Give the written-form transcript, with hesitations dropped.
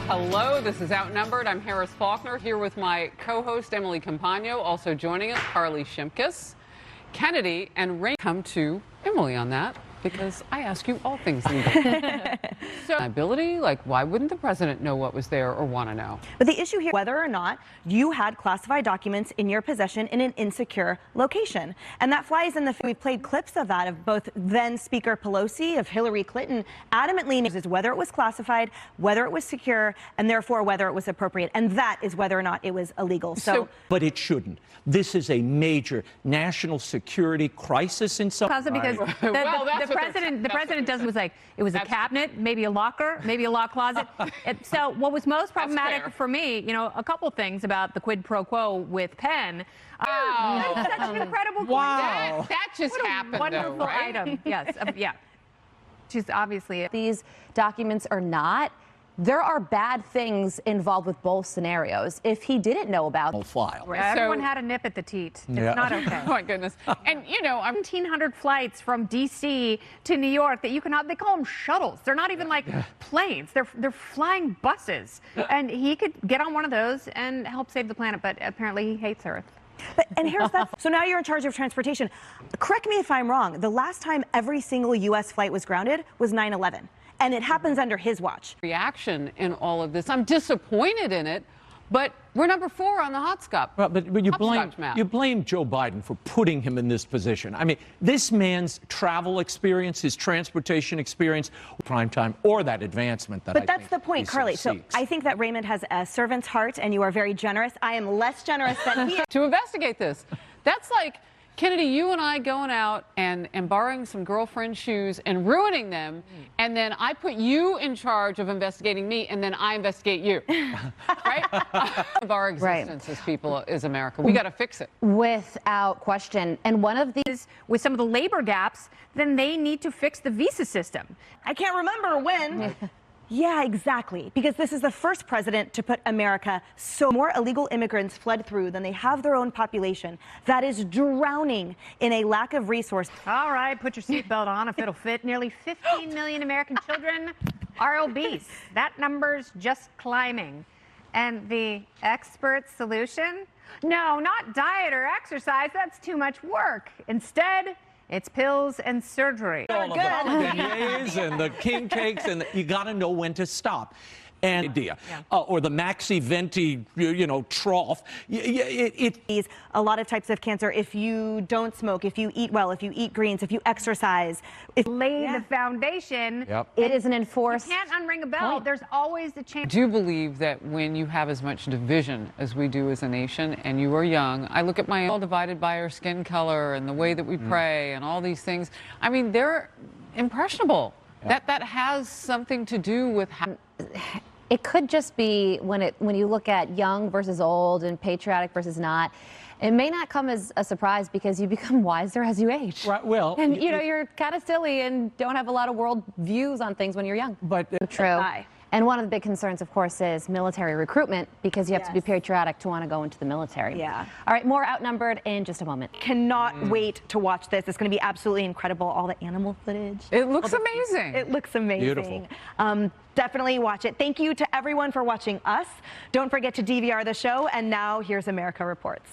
Hello, this is Outnumbered. I'm Harris Faulkner here with my co-host Emily Compagno. Also joining us, Carley Shimkus. Kennedy and Raymond come to Emily on that because I ask you all things legal. So, ability, like, why wouldn't the president know what was there or want to know? But the issue here, whether or not you had classified documents in your possession in an insecure location. And that flies in the, we've played clips of that, of both then Speaker Pelosi, of Hillary Clinton, adamantly knows whether it was classified, whether it was secure, and therefore whether it was appropriate. And that is whether or not it was illegal. But it shouldn't. This is a major national security crisis in some. Because the president does was like, it was a cabinet, maybe a locker, maybe a law closet. So what was most problematic for me, you know, a couple things about the quid pro quo with Penn. That's such an incredible That just happened, wonderful though, right? item. Yes, yeah. She's obviously these documents are not. There are bad things involved with both scenarios. If he didn't know about file. Everyone had a nip at the teat. It's not okay. Oh my goodness. And you know, 1,700 flights from D.C. to New York that you can have. They call them shuttles. They're not even like planes. They're flying buses. And he could get on one of those and help save the planet. But apparently he hates Earth. And here's that. So now you're in charge of transportation. Correct me if I'm wrong. The last time every single U.S. flight was grounded was 9/11. And it happens under his watch. Reaction in all of this. I'm disappointed in it, but we're number 4 on the hotspot. Well, but you blame Joe Biden for putting him in this position. I mean, this man's travel experience, his transportation experience, prime time, or that advancement that. But that's the point, Carly. So I think that Raymond has a servant's heart, and you are very generous. I am less generous than he is. To investigate this, that's like, Kennedy, you and I going out and borrowing some girlfriend's shoes and ruining them, and then I put you in charge of investigating me, and then I investigate you, right? Of our existence as people, as America. We got to fix it. Without question. And one of these, with some of the labor gaps, then they need to fix the visa system. I can't remember when. Yeah, exactly. Because this is the first president to put America, so more illegal immigrants fled through than they have their own population. That is drowning in a lack of resources. All right, put your seatbelt on if it'll fit. Nearly 15 million American children are obese. That number's just climbing. And the expert solution? No, not diet or exercise. That's too much work. Instead, it's pills and surgery. All of the beignets and the king cakes, and you got to know when to stop. And or the maxi venti, trough. A lot of types of cancer. If you don't smoke, if you eat well, if you eat greens, if you exercise, lay the foundation. It is an enforced. You can't unring a bell. There's always the chance. I do believe that when you have as much division as we do as a nation, and you are young, I look at my all divided by our skin color and the way that we pray and all these things. I mean, they're impressionable. That has something to do with how. It could just be when you look at young versus old and patriotic versus not. It may not come as a surprise because you become wiser as you age. Right. Well, and you're kind of silly and don't have a lot of world views on things when you're young. But true. And one of the big concerns, of course, is military recruitment, because you have to be patriotic to want to go into the military. Yeah. All right, more Outnumbered in just a moment. Cannot wait to watch this. It's going to be absolutely incredible. All the animal footage. It looks amazing. It looks amazing. Beautiful. Definitely watch it. Thank you to everyone for watching us. Don't forget to DVR the show. And now here's America Reports.